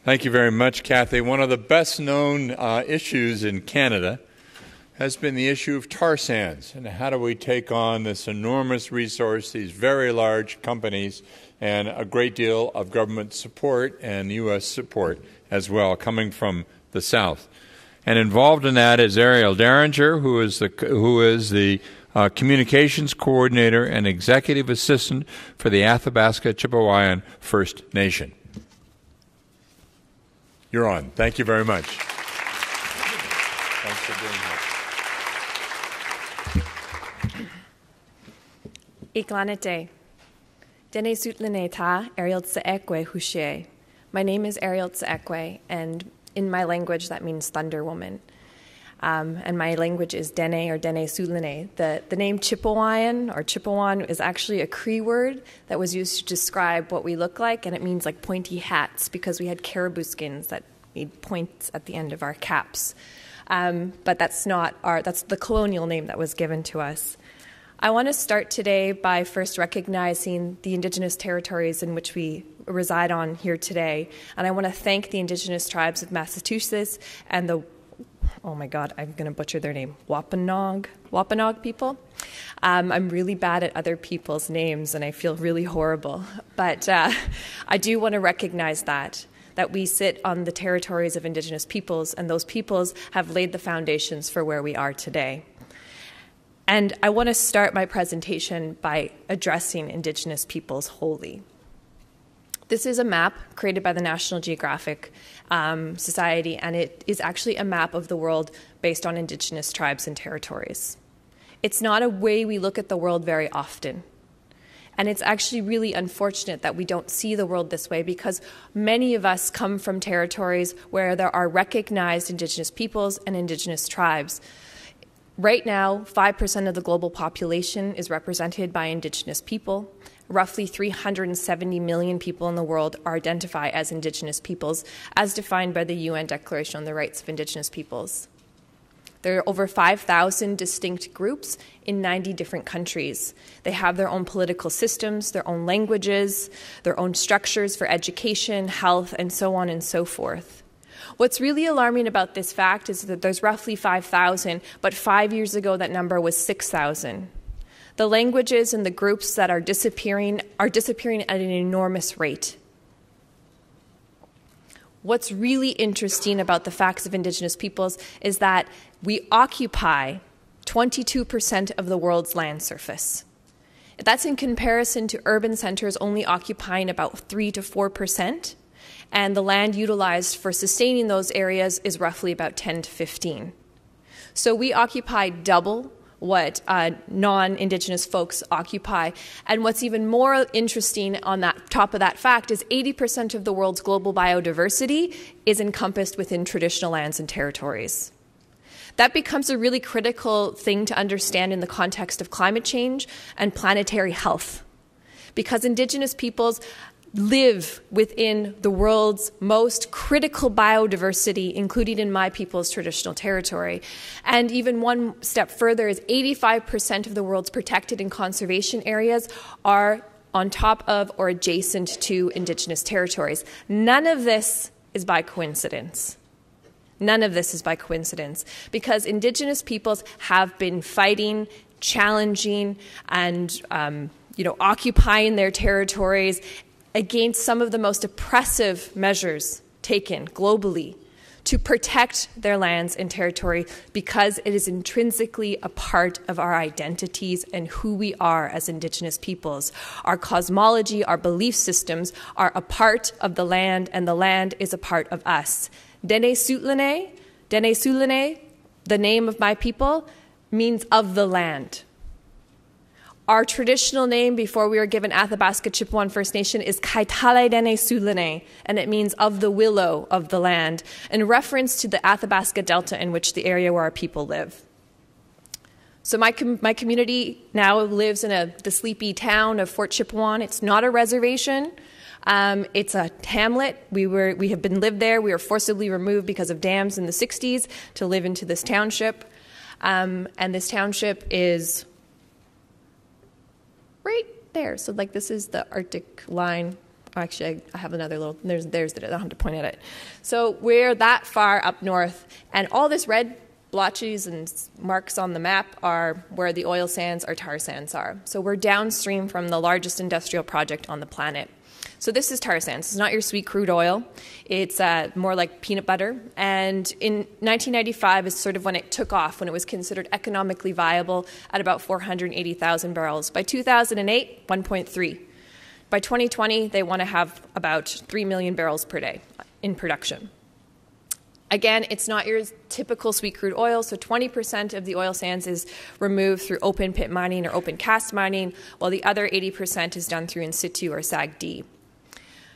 Thank you very much, Kathy. One of the best-known issues in Canada has been the issue of tar sands, and how do we take on this enormous resource, these very large companies, and a great deal of government support and U.S. support as well, coming from the South. And involved in that is Eriel Deranger, who is the Communications Coordinator and Executive Assistant for the Athabasca Chipewyan First Nation. You're on. Thank you very much. Thanks for being here. Iklanete. Dene sutlene ta Eriel Tseekwe Hushe. My name is Eriel Tseekwe, and in my language that means Thunder Woman. And my language is Dene or Dene Sutlene. The name Chipewyan or Chipewyan is actually a Cree word that was used to describe what we look like, and it means like pointy hats because we had caribou skins that made points at the end of our caps. But that's the colonial name that was given to us. I want to start today by first recognizing the Indigenous territories in which we reside on here today. And I want to thank the Indigenous tribes of Massachusetts and the, oh my God, I'm going to butcher their name, Wampanoag people. I'm really bad at other people's names and I feel really horrible. But I do want to recognize that we sit on the territories of Indigenous peoples, and those peoples have laid the foundations for where we are today. And I want to start my presentation by addressing Indigenous peoples wholly. This is a map created by the National Geographic Society, and it is actually a map of the world based on Indigenous tribes and territories. It's not a way we look at the world very often. And it's actually really unfortunate that we don't see the world this way, because many of us come from territories where there are recognized Indigenous peoples and Indigenous tribes. Right now, 5% of the global population is represented by Indigenous people. Roughly 370 million people in the world are identified as Indigenous peoples, as defined by the UN Declaration on the Rights of Indigenous Peoples. There are over 5,000 distinct groups in 90 different countries. They have their own political systems, their own languages, their own structures for education, health, and so on and so forth. What's really alarming about this fact is that there's roughly 5,000, but 5 years ago that number was 6,000. The languages and the groups that are disappearing at an enormous rate. What's really interesting about the facts of Indigenous peoples is that we occupy 22% of the world's land surface. That's in comparison to urban centers only occupying about 3 to 4%. And the land utilized for sustaining those areas is roughly about 10 to 15. So we occupy double what non-Indigenous folks occupy. And what's even more interesting on that top of that fact is 80% of the world's global biodiversity is encompassed within traditional lands and territories. That becomes a really critical thing to understand in the context of climate change and planetary health, because Indigenous peoples live within the world's most critical biodiversity, including in my people's traditional territory. And even one step further is 85% of the world's protected and conservation areas are on top of or adjacent to Indigenous territories. None of this is by coincidence. None of this is by coincidence, because Indigenous peoples have been fighting, challenging, and occupying their territories against some of the most oppressive measures taken globally to protect their lands and territory, because it is intrinsically a part of our identities and who we are as Indigenous peoples. Our cosmology, our belief systems are a part of the land, and the land is a part of us. Dene Sutlene, the name of my people, means of the land. Our traditional name before we were given Athabasca Chipewyan First Nation is Kaitale Dene Sutlene, and it means of the willow of the land, in reference to the Athabasca Delta, in which the area where our people live. So my community now lives in the sleepy town of Fort Chipewyan. It's not a reservation. It's a hamlet. We have been lived there. We were forcibly removed because of dams in the 60s to live into this township. And this township is right there. So this is the Arctic line Actually, I have another little, there's it, I don't have to point at it. So we're that far up north, and all this red blotches and marks on the map are where the oil sands or tar sands are. So we're downstream from the largest industrial project on the planet. So this is tar sands. It's not your sweet crude oil. It's more like peanut butter. And in 1995 is sort of when it took off, when it was considered economically viable at about 480,000 barrels. By 2008, 1.3. By 2020, they want to have about 3 million barrels per day in production. Again, it's not your typical sweet crude oil, so 20% of the oil sands is removed through open pit mining or open cast mining, while the other 80% is done through in situ or SAGD.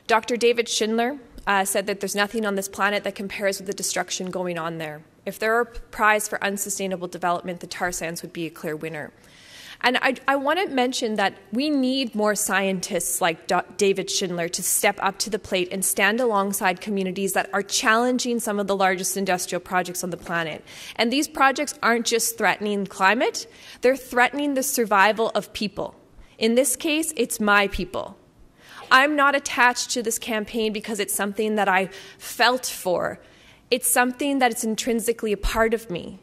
Dr. David Schindler said that there's nothing on this planet that compares with the destruction going on there. If there were a prize for unsustainable development, the tar sands would be a clear winner. And I want to mention that we need more scientists like David Schindler to step up to the plate and stand alongside communities that are challenging some of the largest industrial projects on the planet. And these projects aren't just threatening climate, they're threatening the survival of people. In this case, it's my people. I'm not attached to this campaign because it's something that I felt for. It's something that is intrinsically a part of me.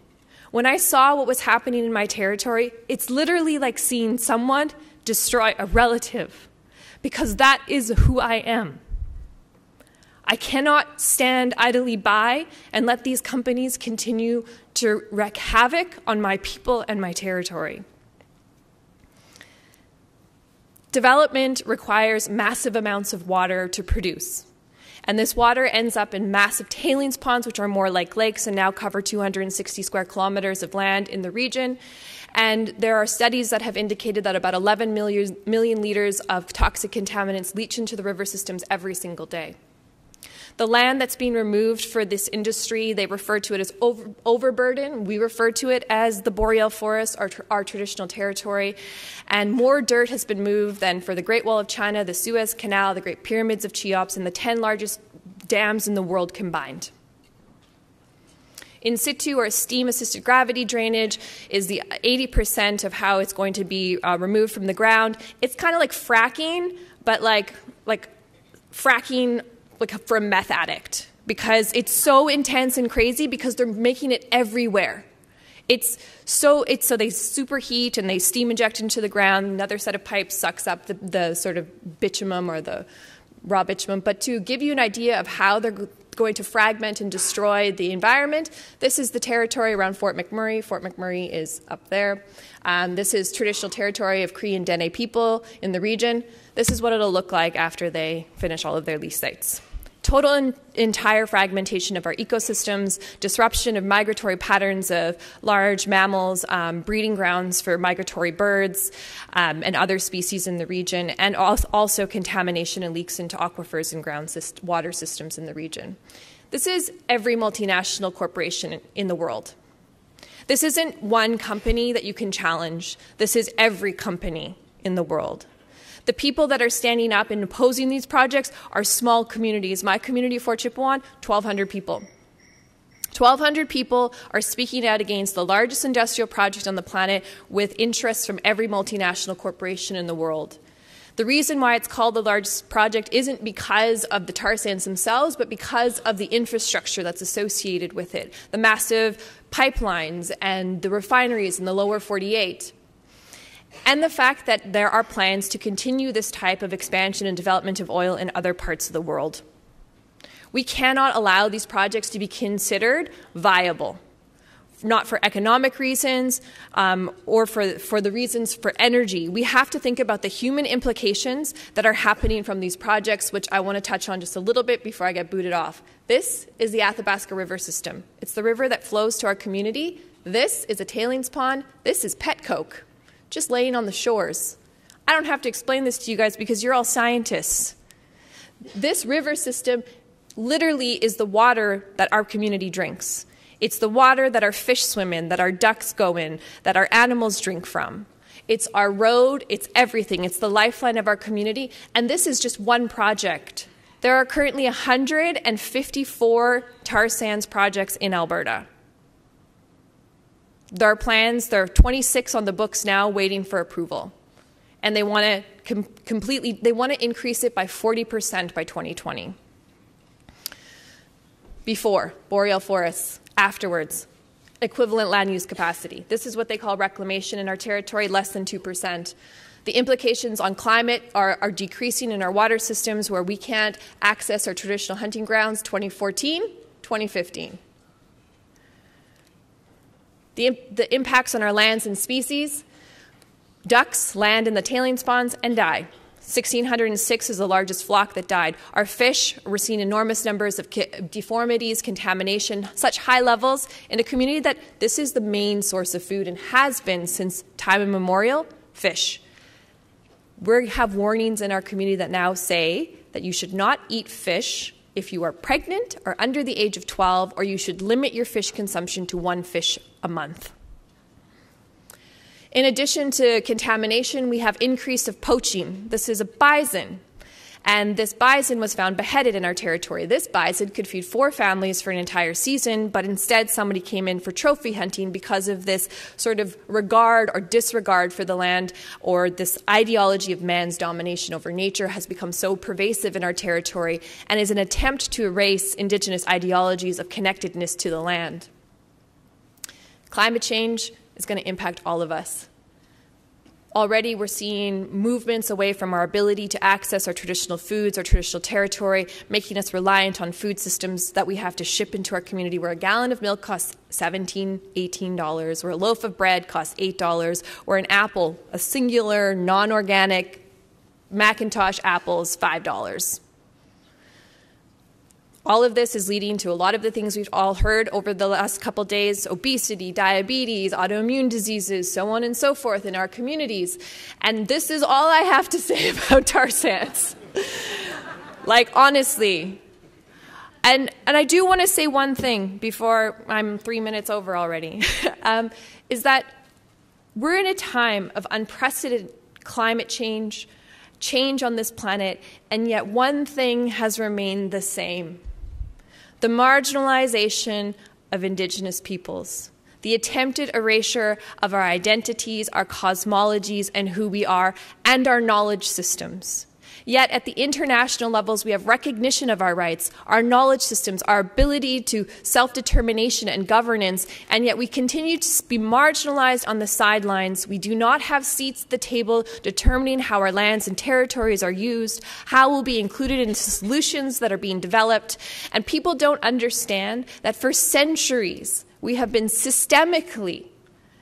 When I saw what was happening in my territory, it's literally like seeing someone destroy a relative, because that is who I am. I cannot stand idly by and let these companies continue to wreak havoc on my people and my territory. Development requires massive amounts of water to produce. And this water ends up in massive tailings ponds, which are more like lakes and now cover 260 square kilometers of land in the region. And there are studies that have indicated that about 11 million liters of toxic contaminants leach into the river systems every single day. The land that's being removed for this industry, they refer to it as overburden. We refer to it as the Boreal Forest, our traditional territory. And more dirt has been moved than for the Great Wall of China, the Suez Canal, the Great Pyramids of Cheops, and the 10 largest dams in the world combined. In situ, or steam-assisted gravity drainage, is the 80% of how it's going to be removed from the ground. It's kind of like fracking, but like fracking like for a meth addict, because it's so intense and crazy because they're making it everywhere. So they superheat and they steam inject into the ground. Another set of pipes sucks up the sort of bitumen or the raw bitumen. But to give you an idea of how they're going to fragment and destroy the environment, this is the territory around Fort McMurray. Fort McMurray is up there. This is traditional territory of Cree and Dene people in the region. This is what it'll look like after they finish all of their lease sites. Total and entire fragmentation of our ecosystems, disruption of migratory patterns of large mammals, breeding grounds for migratory birds and other species in the region, and also contamination and leaks into aquifers and water systems in the region. This is every multinational corporation in the world. This isn't one company that you can challenge. This is every company in the world. The people that are standing up and opposing these projects are small communities. My community of Fort Chipewyan, 1,200 people. 1,200 people are speaking out against the largest industrial project on the planet with interests from every multinational corporation in the world. The reason why it's called the largest project isn't because of the tar sands themselves, but because of the infrastructure that's associated with it, the massive pipelines and the refineries in the lower 48. And the fact that there are plans to continue this type of expansion and development of oil in other parts of the world. We cannot allow these projects to be considered viable, not for economic reasons or for the reasons for energy. We have to think about the human implications that are happening from these projects, which I want to touch on just a little bit before I get booted off. This is the Athabasca River system. It's the river that flows to our community. This is a tailings pond. This is pet coke, just laying on the shores. I don't have to explain this to you guys because you're all scientists. This river system literally is the water that our community drinks. It's the water that our fish swim in, that our ducks go in, that our animals drink from. It's our road, it's everything. It's the lifeline of our community, and this is just one project. There are currently 154 tar sands projects in Alberta. There are plans, there are 26 on the books now waiting for approval. And they want to they want to increase it by 40% by 2020. Before, Boreal Forests. Afterwards, equivalent land use capacity. This is what they call reclamation in our territory, less than 2%. The implications on climate are decreasing in our water systems where we can't access our traditional hunting grounds, 2014, 2015. The impacts on our lands and species, ducks land in the tailings ponds and die. 1,606 is the largest flock that died. Our fish, we're seeing enormous numbers of deformities, contamination, such high levels in a community that this is the main source of food and has been since time immemorial, fish. We have warnings in our community that now say that you should not eat fish if you are pregnant or under the age of 12, or you should limit your fish consumption to 1 fish a month. In addition to contamination, we have increase of poaching. This is a bison, and this bison was found beheaded in our territory. This bison could feed 4 families for an entire season, but instead somebody came in for trophy hunting because of this sort of regard or disregard for the land, or this ideology of man's domination over nature has become so pervasive in our territory and is an attempt to erase Indigenous ideologies of connectedness to the land. Climate change is going to impact all of us. Already we're seeing movements away from our ability to access our traditional foods, our traditional territory, making us reliant on food systems that we have to ship into our community, where a gallon of milk costs $17, $18, where a loaf of bread costs $8, where an apple, a singular, non-organic Macintosh apple is $5. All of this is leading to a lot of the things we've all heard over the last couple days: obesity, diabetes, autoimmune diseases, so on and so forth in our communities. And this is all I have to say about tar sands. Like, honestly. And I do want to say one thing before I'm 3 minutes over already, is that we're in a time of unprecedented climate change on this planet, and yet one thing has remained the same: the marginalization of Indigenous peoples, the attempted erasure of our identities, our cosmologies, and who we are, and our knowledge systems. Yet at the international levels, we have recognition of our rights, our knowledge systems, our ability to self-determination and governance, and yet we continue to be marginalized on the sidelines. We do not have seats at the table determining how our lands and territories are used, how we'll be included in solutions that are being developed, and people don't understand that for centuries we have been systemically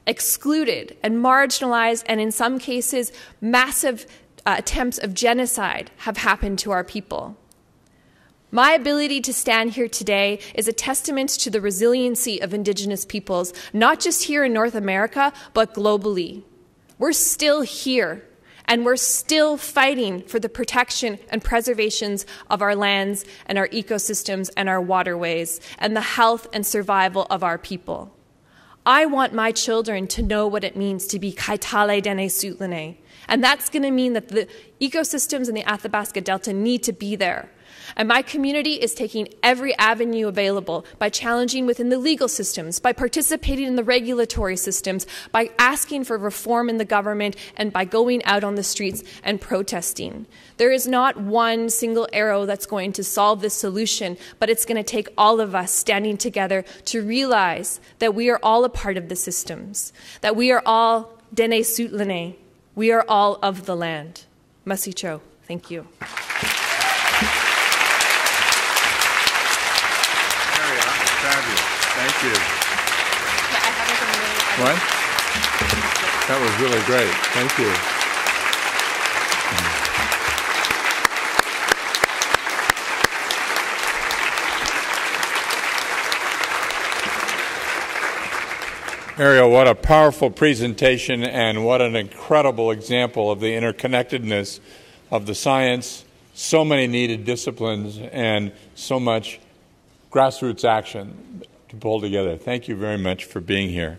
excluded and marginalized, and in some cases massive attempts of genocide have happened to our people. My ability to stand here today is a testament to the resiliency of Indigenous peoples, not just here in North America, but globally. We're still here, and we're still fighting for the protection and preservations of our lands and our ecosystems and our waterways, and the health and survival of our people. I want my children to know what it means to be Kaitale Dene Sutlene. And that's going to mean that the ecosystems in the Athabasca Delta need to be there. And my community is taking every avenue available by challenging within the legal systems, by participating in the regulatory systems, by asking for reform in the government, and by going out on the streets and protesting. There is not one single arrow that's going to solve this solution, but it's going to take all of us standing together to realize that we are all a part of the systems, that we are all Dene Sutlene. We are all of the land. Masicho. Thank you. Eriel, fabulous. Thank you. What? That was really great. Thank you. Eriel, what a powerful presentation, and what an incredible example of the interconnectedness of the science, so many needed disciplines, and so much grassroots action to pull together. Thank you very much for being here.